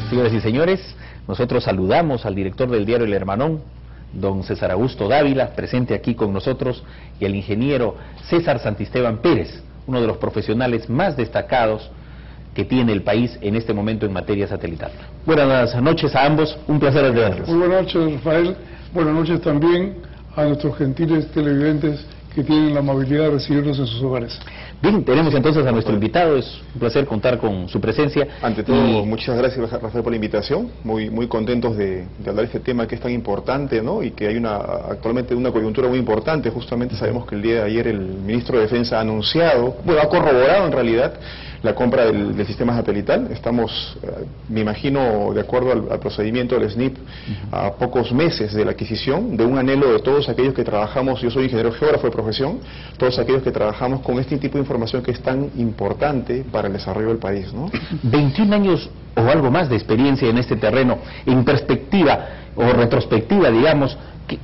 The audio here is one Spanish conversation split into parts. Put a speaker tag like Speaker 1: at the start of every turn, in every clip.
Speaker 1: Señoras y señores, nosotros saludamos al director del diario El Hermanón, don César Augusto Dávila, presente aquí con nosotros, y al ingeniero César Santisteban Pérez, uno de los profesionales más destacados que tiene el país en este momento en materia satelital. Buenas noches a ambos, un placer tenerlos.
Speaker 2: Muy buenas noches, Rafael. Buenas noches también a nuestros gentiles televidentes que tienen la amabilidad de recibirnos en sus hogares.
Speaker 1: Bien, tenemos entonces a nuestro invitado, es un placer contar con su presencia.
Speaker 3: Ante todo, muchas gracias, Rafael, por la invitación, muy contentos de hablar de este tema que es tan importante, ¿no? Y que hay actualmente una coyuntura muy importante. Justamente sabemos que el día de ayer el ministro de Defensa ha anunciado, bueno, ha corroborado en realidad la compra del sistema satelital. Estamos, me imagino, de acuerdo al procedimiento del SNIP, a pocos meses de la adquisición, de un anhelo de todos aquellos que trabajamos. Yo soy ingeniero geógrafo de profesión, todos aquellos que trabajamos con este tipo de información que es tan importante para el desarrollo del país, ¿no?
Speaker 1: 21 años o algo más de experiencia en este terreno, en perspectiva o retrospectiva, digamos,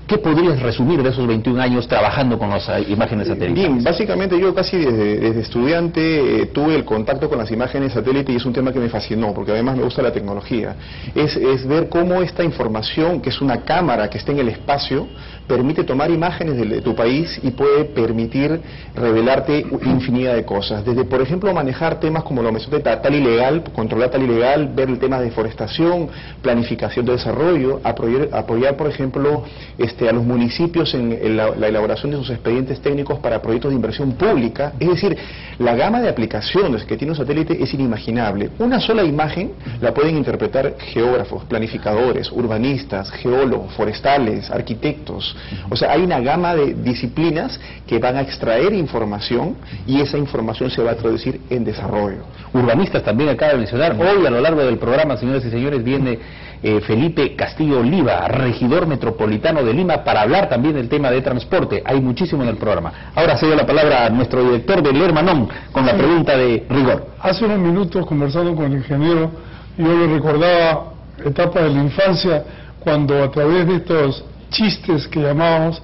Speaker 1: ¿qué podrías resumir de esos 21 años trabajando con las imágenes satélites?
Speaker 3: Bien, básicamente yo casi desde estudiante tuve el contacto con las imágenes satélite y es un tema que me fascinó, porque además me gusta la tecnología. Es ver cómo esta información, que es una cámara que está en el espacio, permite tomar imágenes de tu país y puede permitir revelarte infinidad de cosas. Desde, por ejemplo, manejar temas como lo mencioné, tal ilegal, controlar tal ilegal, ver el tema de deforestación, planificación de desarrollo, apoyar por ejemplo, a los municipios en la elaboración de sus expedientes técnicos para proyectos de inversión pública. Es decir, la gama de aplicaciones que tiene un satélite es inimaginable. Una sola imagen la pueden interpretar geógrafos, planificadores, urbanistas, geólogos, forestales, arquitectos. O sea, hay una gama de disciplinas que van a extraer información y esa información se va a traducir en desarrollo.
Speaker 1: Urbanistas también acaba de mencionar. Hoy a lo largo del programa, señoras y señores, viene Felipe Castillo Oliva, regidor metropolitano de Lima, para hablar también del tema de transporte. Hay muchísimo en el programa. Ahora cedo la palabra a nuestro director del Hermanón con la pregunta de rigor.
Speaker 2: Hace unos minutos, conversando con el ingeniero, yo le recordaba etapas de la infancia, cuando a través de estos chistes que llamábamos,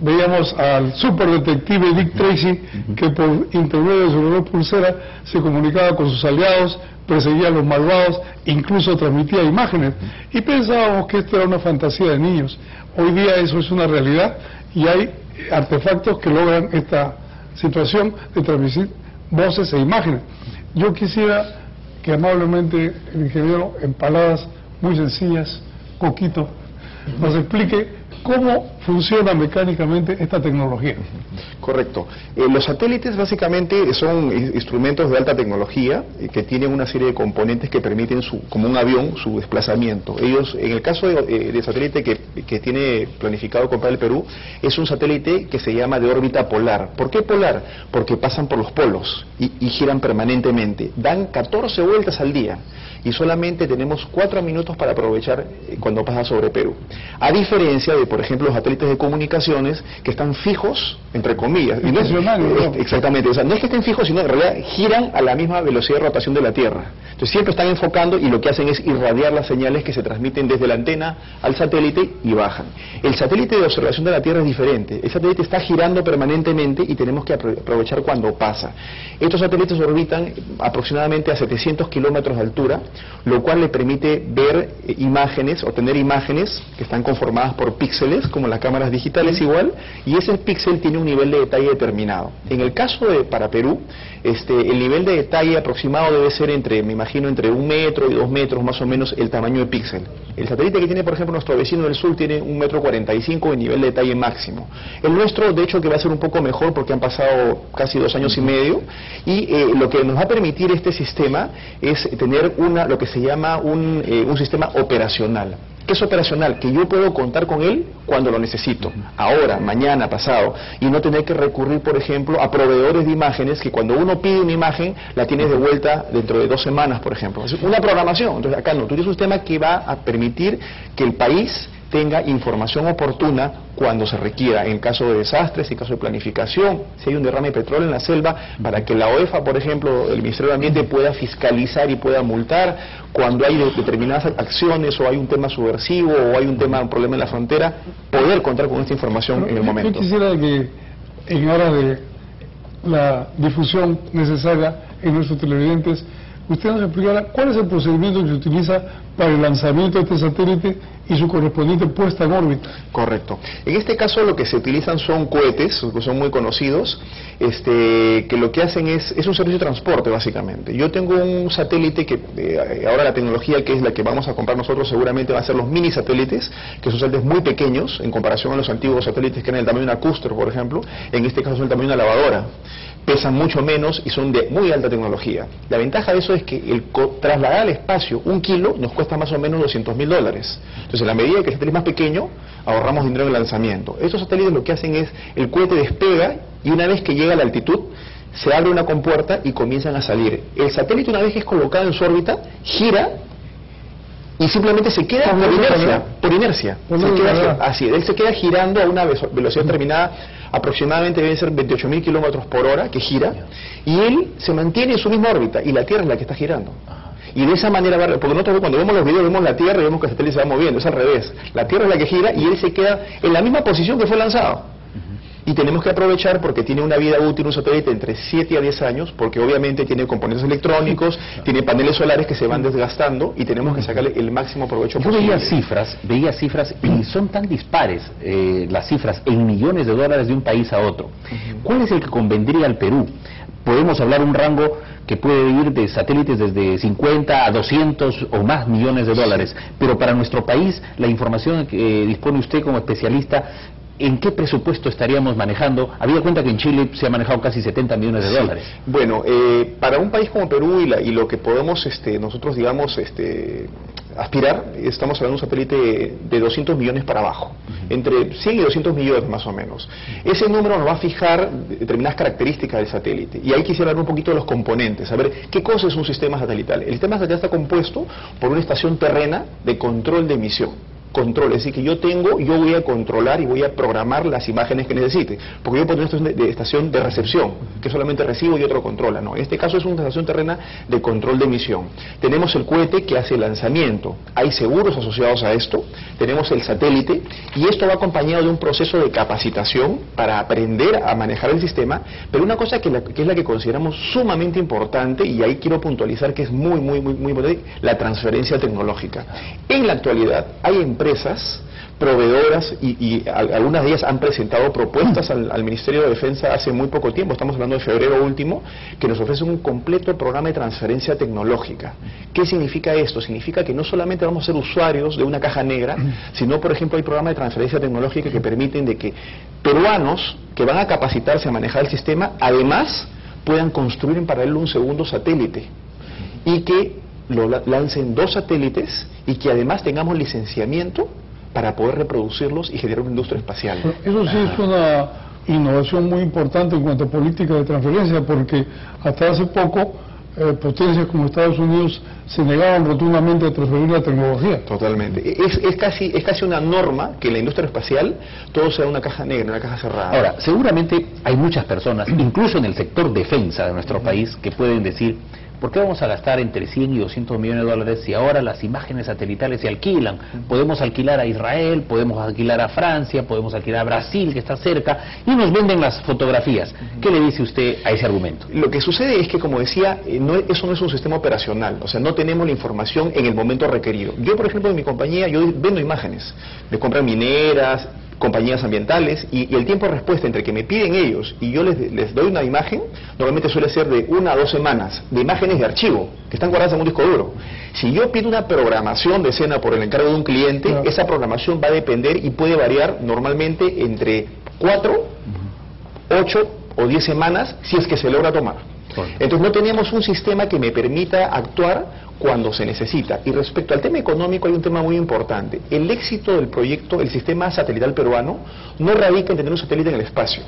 Speaker 2: veíamos al superdetective Dick Tracy, que por intermedio de su reloj pulsera se comunicaba con sus aliados, perseguía a los malvados, incluso transmitía imágenes, y pensábamos que esto era una fantasía de niños. Hoy día eso es una realidad y hay artefactos que logran esta situación de transmitir voces e imágenes. Yo quisiera que amablemente el ingeniero, en palabras muy sencillas, Coquito, nos explique cómo funciona mecánicamente esta tecnología.
Speaker 3: Correcto. Los satélites básicamente son instrumentos de alta tecnología que tienen una serie de componentes que permiten, como un avión, su desplazamiento. Ellos, en el caso de satélite que tiene planificado comprar el Perú, es un satélite que se llama de órbita polar. ¿Por qué polar? Porque pasan por los polos y giran permanentemente. Dan 14 vueltas al día y solamente tenemos 4 minutos para aprovechar cuando pasa sobre Perú. A diferencia de, por ejemplo, los satélites de comunicaciones que están fijos, entre comillas. Y no es, exactamente, o sea, no es que estén fijos, sino en realidad giran a la misma velocidad de rotación de la Tierra. Entonces siempre están enfocando y lo que hacen es irradiar las señales que se transmiten desde la antena al satélite y bajan. El satélite de observación de la Tierra es diferente. El satélite está girando permanentemente y tenemos que aprovechar cuando pasa. Estos satélites orbitan aproximadamente a 700 kilómetros de altura, lo cual le permite ver imágenes, obtener imágenes que están conformadas por píxeles, como las cámaras digitales igual, y ese píxel tiene un nivel de detalle determinado. En el caso para Perú, el nivel de detalle aproximado debe ser me imagino, entre 1 metro y 2 metros más o menos el tamaño de píxel. El satélite que tiene, por ejemplo, nuestro vecino del sur tiene 1,45 metros de nivel de detalle máximo. El nuestro, de hecho, que va a ser un poco mejor porque han pasado casi 2 años y medio, y lo que nos va a permitir este sistema es tener lo que se llama un sistema operacional. ¿Qué es operacional? Que yo puedo contar con él cuando lo necesito, ahora, mañana, pasado, y no tener que recurrir, por ejemplo, a proveedores de imágenes que cuando uno pide una imagen, la tienes de vuelta dentro de 2 semanas, por ejemplo. Es una programación. Entonces acá no, tú tienes un sistema que va a permitir que el país tenga información oportuna cuando se requiera, en caso de desastres, en caso de planificación, si hay un derrame de petróleo en la selva, para que la OEFA, por ejemplo, el Ministerio de Ambiente pueda fiscalizar y pueda multar cuando hay determinadas acciones o hay un tema subversivo o hay un problema en la frontera, poder contar con esta información en el momento.
Speaker 2: Yo quisiera que, en aras de la difusión necesaria en nuestros televidentes, usted nos explicará cuál es el procedimiento que se utiliza para el lanzamiento de este satélite y su correspondiente puesta en órbita.
Speaker 3: Correcto. En este caso lo que se utilizan son cohetes, que son muy conocidos, que lo que hacen es un servicio de transporte básicamente. Yo tengo un satélite que ahora la tecnología que es la que vamos a comprar nosotros seguramente va a ser los mini satélites, que son satélites muy pequeños en comparación a los antiguos satélites que eran del tamaño de una Custer, por ejemplo. En este caso son del tamaño de una lavadora. Pesan mucho menos y son de muy alta tecnología. La ventaja de eso es que trasladar al espacio 1 kilo nos cuesta más o menos $200.000. Entonces, en la medida que el satélite es más pequeño, ahorramos dinero en el lanzamiento. Estos satélites lo que hacen es, el cohete despega y una vez que llega a la altitud, se abre una compuerta y comienzan a salir. El satélite, una vez que es colocado en su órbita, gira y simplemente se queda por inercia. Él se queda girando a una velocidad determinada, aproximadamente deben ser 28.000 kilómetros por hora, que gira, y él se mantiene en su misma órbita, y la Tierra es la que está girando. Y de esa manera, porque nosotros cuando vemos los videos vemos la Tierra y vemos que el satélite se va moviendo, es al revés. La Tierra es la que gira y él se queda en la misma posición que fue lanzado. Y tenemos que aprovechar porque tiene una vida útil un satélite entre 7 a 10 años, porque obviamente tiene componentes electrónicos, tiene paneles solares que se van desgastando y tenemos que sacarle el máximo provecho posible.
Speaker 1: Yo veía cifras y son tan dispares las cifras en millones de dólares de un país a otro. ¿Cuál es el que convendría al Perú? Podemos hablar un rango que puede ir de satélites desde 50 a 200 o más millones de dólares, pero para nuestro país, la información que dispone usted como especialista, ¿en qué presupuesto estaríamos manejando? Había cuenta que en Chile se ha manejado casi 70 millones de dólares.
Speaker 3: Bueno, para un país como Perú y lo que podemos nosotros, digamos, aspirar, estamos hablando de un satélite de 200 millones para abajo, entre 100 y 200 millones más o menos. Ese número nos va a fijar determinadas características del satélite. Y ahí quisiera hablar un poquito de los componentes, a ver qué cosa es un sistema satelital. El sistema satelital está compuesto por una estación terrena de control de emisión. Control, es decir, que yo voy a controlar y voy a programar las imágenes que necesite, porque yo puedo tener una estación de recepción, que solamente recibo y otro controla, no, en este caso es una estación terrena de control de emisión. Tenemos el cohete que hace el lanzamiento, hay seguros asociados a esto, tenemos el satélite, y esto va acompañado de un proceso de capacitación para aprender a manejar el sistema, pero una cosa que es la que consideramos sumamente importante, y ahí quiero puntualizar que es muy importante, la transferencia tecnológica. En la actualidad hay empresas proveedoras y algunas de ellas han presentado propuestas al Ministerio de Defensa hace muy poco tiempo, estamos hablando de febrero último, que nos ofrecen un completo programa de transferencia tecnológica. ¿Qué significa esto? Significa que no solamente vamos a ser usuarios de una caja negra, sino, por ejemplo, hay programas de transferencia tecnológica que permiten de que peruanos que van a capacitarse a manejar el sistema, además puedan construir en paralelo un segundo satélite y que lo lancen 2 satélites y que además tengamos licenciamiento para poder reproducirlos y generar una industria espacial.
Speaker 2: Eso sí es una innovación muy importante en cuanto a política de transferencia, porque hasta hace poco potencias como Estados Unidos se negaban rotundamente a transferir la tecnología.
Speaker 3: Totalmente. Es casi una norma que en la industria espacial todo sea una caja negra, una caja cerrada.
Speaker 1: Ahora, seguramente hay muchas personas, incluso en el sector defensa de nuestro país, que pueden decir: ¿por qué vamos a gastar entre 100 y 200 millones de dólares si ahora las imágenes satelitales se alquilan? Podemos alquilar a Israel, podemos alquilar a Francia, podemos alquilar a Brasil, que está cerca, y nos venden las fotografías. ¿Qué le dice usted a ese argumento?
Speaker 3: Lo que sucede es que, como decía, eso no es un sistema operacional, o sea, no tenemos la información en el momento requerido. Yo, por ejemplo, en mi compañía, yo vendo imágenes, me compran mineras, compañías ambientales, y el tiempo de respuesta entre que me piden ellos y yo les doy una imagen, normalmente suele ser de 1 a 2 semanas, de imágenes de archivo, que están guardadas en un disco duro. Si yo pido una programación de escena por el encargo de un cliente, esa programación va a depender y puede variar normalmente entre 4, 8 o 10 semanas, si es que se logra tomar. Entonces no tenemos un sistema que me permita actuar cuando se necesita. Y respecto al tema económico hay un tema muy importante. El éxito del proyecto, el sistema satelital peruano, no radica en tener un satélite en el espacio.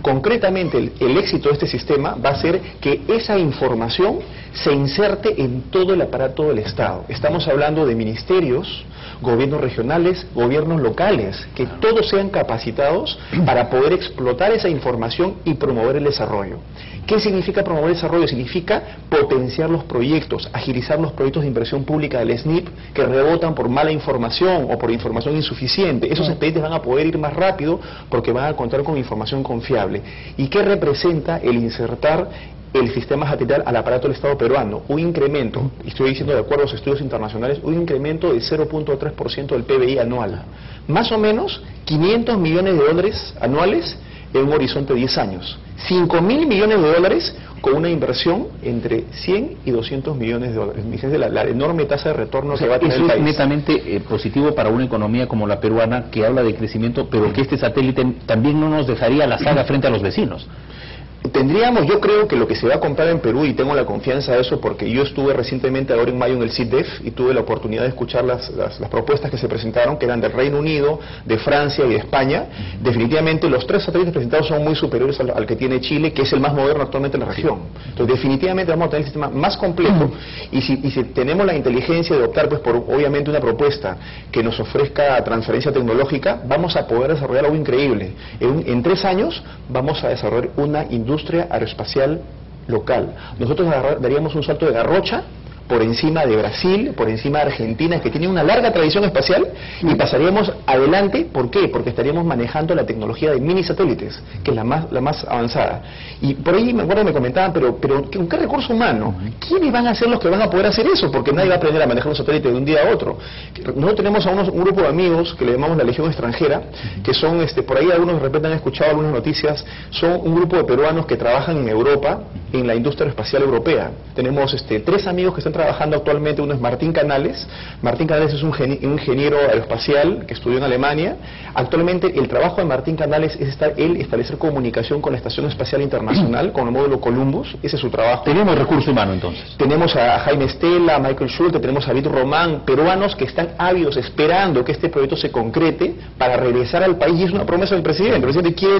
Speaker 3: Concretamente, el éxito de este sistema va a ser que esa información se inserte en todo el aparato del Estado. Estamos hablando de ministerios, gobiernos regionales, gobiernos locales, que todos sean capacitados para poder explotar esa información y promover el desarrollo. ¿Qué significa promover el desarrollo? Significa potenciar los proyectos, agilizar los proyectos de inversión pública del SNIP que rebotan por mala información o por información insuficiente. Esos expedientes van a poder ir más rápido porque van a contar con información confiable. ¿Y qué representa el insertar el sistema satelital al aparato del Estado peruano, un incremento, y estoy diciendo de acuerdo a los estudios internacionales, un incremento de 0.3% del PBI anual, más o menos 500 millones de dólares anuales en un horizonte de 10 años, 5.000 millones de dólares con una inversión entre 100 y 200 millones de dólares. Fíjense la enorme tasa de retorno que va a tener el país.
Speaker 1: Eso es netamente positivo para una economía como la peruana, que habla de crecimiento, pero que este satélite también no nos dejaría la saga frente a los vecinos.
Speaker 3: Tendríamos, yo creo que lo que se va a comprar en Perú, y tengo la confianza de eso porque yo estuve recientemente ahora en mayo en el CIDEF y tuve la oportunidad de escuchar las propuestas que se presentaron, que eran del Reino Unido, de Francia y de España. Definitivamente los 3 satélites presentados son muy superiores al que tiene Chile, que es el más moderno actualmente en la región. Entonces definitivamente vamos a tener el sistema más completo, y si tenemos la inteligencia de optar pues por obviamente una propuesta que nos ofrezca transferencia tecnológica, vamos a poder desarrollar algo increíble. En 3 años vamos a desarrollar una industria aeroespacial local. Nosotros daríamos un salto de garrocha por encima de Brasil, por encima de Argentina, que tiene una larga tradición espacial, y pasaríamos adelante. ¿Por qué? Porque estaríamos manejando la tecnología de mini satélites, que es la más avanzada. Y por ahí me acuerdo me comentaban, pero ¿con qué recurso humano? ¿Quiénes van a ser los que van a poder hacer eso? Porque nadie va a aprender a manejar un satélite de un día a otro. Nosotros tenemos a un grupo de amigos que le llamamos la Legión Extranjera, que son, por ahí algunos de repente han escuchado algunas noticias, son un grupo de peruanos que trabajan en Europa, en la industria espacial europea. Tenemos 3 amigos que están trabajando actualmente. Uno es Martín Canales. Martín Canales es un ingeniero aeroespacial que estudió en Alemania. Actualmente el trabajo de Martín Canales es establecer comunicación con la Estación Espacial Internacional, con el módulo Columbus. Ese es su trabajo.
Speaker 1: Tenemos recurso humano entonces.
Speaker 3: Tenemos a Jaime Estela, a Michael Schulte, tenemos a Víctor Román, peruanos que están ávidos esperando que este proyecto se concrete para regresar al país, y es una promesa del presidente. El presidente quiere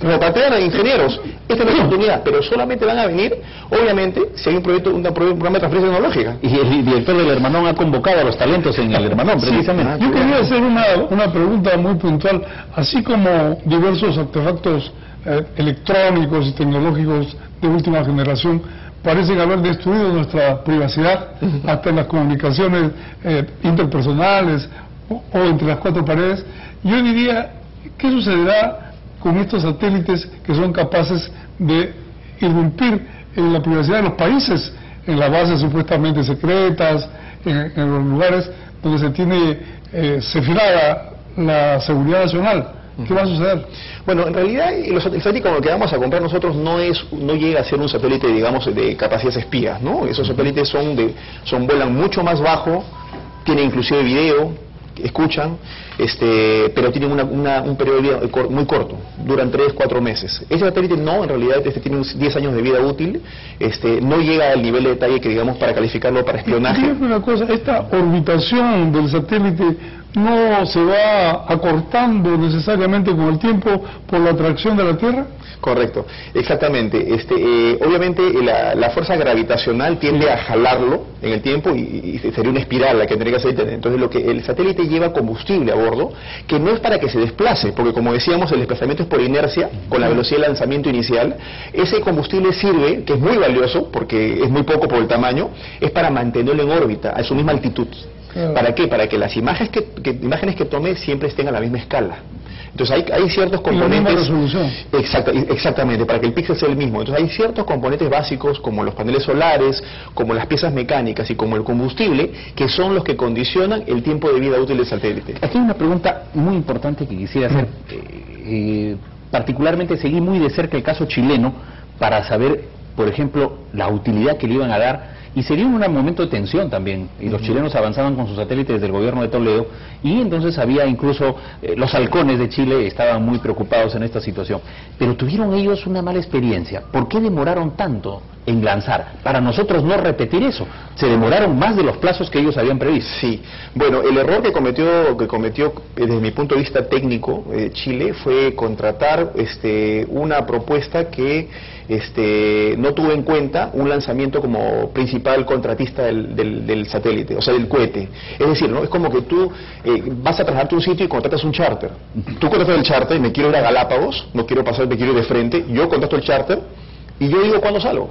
Speaker 3: repatriar a ingenieros. Esta es la oportunidad, pero solamente van a venir, obviamente, si hay un programa de transferencia tecnológica.
Speaker 1: Y el director del Hermanón ha convocado a los talentos en el Hermanón, precisamente.
Speaker 2: Sí, yo quería hacer una pregunta muy puntual. Así como diversos artefactos electrónicos y tecnológicos de última generación parecen haber destruido nuestra privacidad, hasta en las comunicaciones interpersonales o entre las 4 paredes, yo diría, ¿qué sucederá con estos satélites que son capaces de irrumpir en la privacidad de los países, en las bases supuestamente secretas, en los lugares donde se tiene cifrada la seguridad nacional? ¿Qué va a suceder?
Speaker 3: Bueno, en realidad el satélite como el que vamos a comprar nosotros no llega a ser un satélite, digamos, de capacidades espías, ¿no? Esos satélites vuelan mucho más bajo, tienen inclusive video, escuchan, pero tienen un periodo de vida muy corto, duran 3-4 meses. Ese satélite en realidad tiene 10 años de vida útil, no llega al nivel de detalle que digamos para calificarlo para espionaje.
Speaker 2: Dígame una cosa, esta orbitación del satélite no se va acortando necesariamente con el tiempo por la atracción de la Tierra.
Speaker 3: Correcto, exactamente. Obviamente la fuerza gravitacional tiende a jalarlo en el tiempo y sería una espiral la que tendría que hacer. Entonces el satélite lleva combustible a bordo, que no es para que se desplace, porque como decíamos el desplazamiento es por inercia, con la velocidad de lanzamiento inicial. Ese combustible sirve, que es muy valioso, porque es muy poco por el tamaño, es para mantenerlo en órbita a su misma altitud. ¿Para qué? Para que las imágenes que tome siempre estén a la misma escala. Entonces hay ciertos componentes...
Speaker 2: Y la misma resolución.
Speaker 3: Exactamente, para que el píxel sea el mismo. Entonces hay ciertos componentes básicos, como los paneles solares, como las piezas mecánicas y como el combustible, que son los que condicionan el tiempo de vida útil del satélite.
Speaker 1: Aquí hay una pregunta muy importante que quisiera hacer. Particularmente seguí muy de cerca el caso chileno para saber, por ejemplo, la utilidad que le iban a dar. Y sería un momento de tensión también, y los chilenos avanzaban con sus satélites desde el gobierno de Toledo, y entonces había incluso, los halcones de Chile estaban muy preocupados en esta situación, pero tuvieron ellos una mala experiencia. ¿Por qué demoraron tanto en lanzar? Para nosotros no repetir eso, se demoraron más de los plazos que ellos habían previsto.
Speaker 3: Sí, bueno, el error que cometió desde mi punto de vista técnico Chile fue contratar una propuesta que no tuvo en cuenta un lanzamiento como principal contratista del satélite, o sea, del cohete. Es decir, ¿no? Es como que tú vas a trasladarte a un sitio y contratas un charter. Tú contratas el charter y me quiero ir a Galápagos, no quiero pasar, me quiero ir de frente, yo contrato el charter y yo digo cuándo salgo.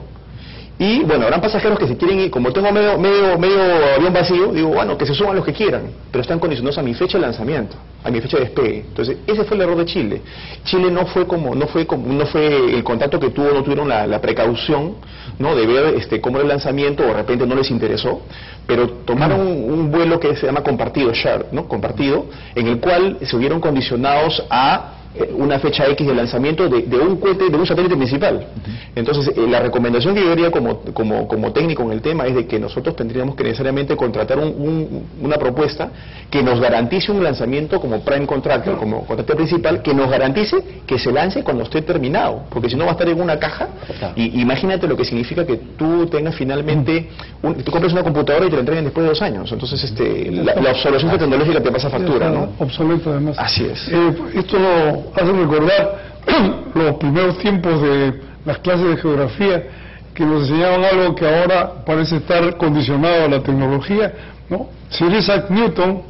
Speaker 3: Y bueno, habrán pasajeros que se quieren ir, como tengo medio avión vacío, digo, bueno, que se suban los que quieran, pero están condicionados a mi fecha de lanzamiento, a mi fecha de despegue. Entonces, ese fue el error de Chile. Chile no fue el contacto que tuvo, no tuvieron la precaución, ¿no?, de ver cómo era el lanzamiento, o de repente no les interesó, pero tomaron un vuelo que se llama compartido, shared, ¿no?, compartido, en el cual se vieron condicionados a una fecha X de lanzamiento de un cohete, de un satélite principal. Entonces, la recomendación que yo haría como técnico en el tema es de que nosotros tendríamos que necesariamente contratar una propuesta que nos garantice un lanzamiento como prime contractor, como contratante principal, que nos garantice que se lance cuando esté terminado, porque si no va a estar en una caja. Y imagínate lo que significa que tú tengas finalmente, tú compras una computadora y te la entreguen después de 2 años. Entonces, la obsolescencia tecnológica te pasa factura, ¿no?
Speaker 2: Obsoleto, además.
Speaker 3: Así es.
Speaker 2: Esto hace recordar los primeros tiempos de las clases de geografía, que nos enseñaban algo que ahora parece estar condicionado a la tecnología, ¿no? Sir Isaac Newton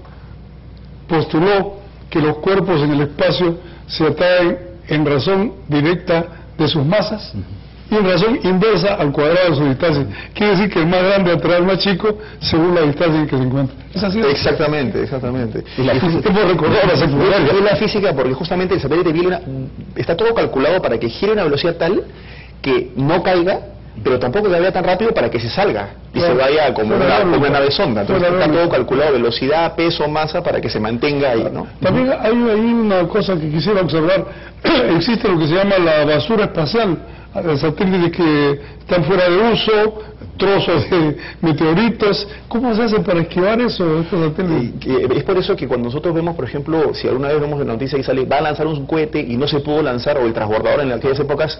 Speaker 2: postuló que los cuerpos en el espacio se atraen en razón directa de sus masas y en razón inversa al cuadrado de su distancia. Quiere decir que el más grande atrae al más chico según la distancia en que se encuentra. ¿Es así?
Speaker 3: Exactamente.
Speaker 2: Y la física, hemos recordado la secundaria.
Speaker 3: Es la física, porque justamente el satélite está todo calculado para que gire a una velocidad tal que no caiga, pero tampoco que vaya tan rápido para que se salga y se vaya como una nave sonda. Entonces está todo calculado, velocidad, peso, masa, para que se mantenga ahí, ¿no?
Speaker 2: También hay una cosa que quisiera observar. Existe lo que se llama la basura espacial, satélites que están fuera de uso, trozos de meteoritos. ¿Cómo se hace para esquivar eso, estos satélites?
Speaker 3: Es por eso que cuando nosotros vemos, por ejemplo, si alguna vez vemos la noticia y sale, va a lanzar un cohete y no se pudo lanzar, o el transbordador en aquellas épocas,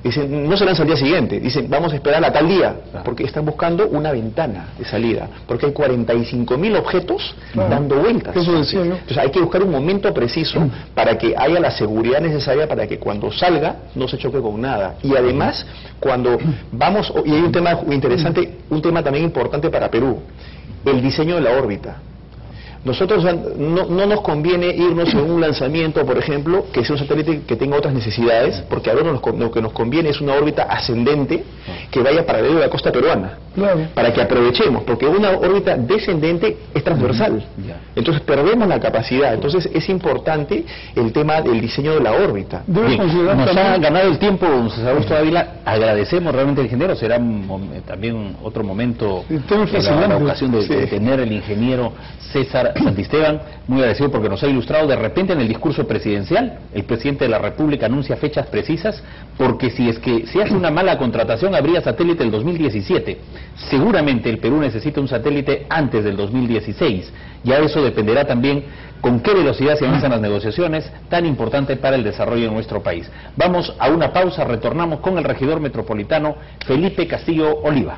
Speaker 3: dicen, no se lanza al día siguiente, dicen, vamos a esperar a tal día, porque están buscando una ventana de salida, porque hay 45.000 objetos dando vueltas.
Speaker 2: Eso decía yo.
Speaker 3: Entonces hay que buscar un momento preciso para que haya la seguridad necesaria para que cuando salga no se choque con nada. Y además, cuando vamos, y hay un tema interesante, un tema también importante para Perú, el diseño de la órbita. Nosotros no nos conviene irnos en un lanzamiento, por ejemplo, que sea un satélite que tenga otras necesidades, porque ahora lo que nos conviene es una órbita ascendente que vaya paralelo a la costa peruana, para que aprovechemos, porque una órbita descendente es transversal, entonces perdemos la capacidad. Entonces es importante el tema del diseño de la órbita.
Speaker 1: Bien, nos ha ganado el tiempo, don César Augusto Dávila, agradecemos realmente al ingeniero, será también otro momento, la ocasión de tener el ingeniero César Santisteban, muy agradecido porque nos ha ilustrado. De repente en el discurso presidencial el presidente de la República anuncia fechas precisas, porque si es que se hace una mala contratación habría satélite el 2017. Seguramente el Perú necesita un satélite antes del 2016. Ya eso dependerá también con qué velocidad se avanzan las negociaciones, tan importante para el desarrollo de nuestro país. Vamos a una pausa, retornamos con el regidor metropolitano Felipe Castillo Oliva.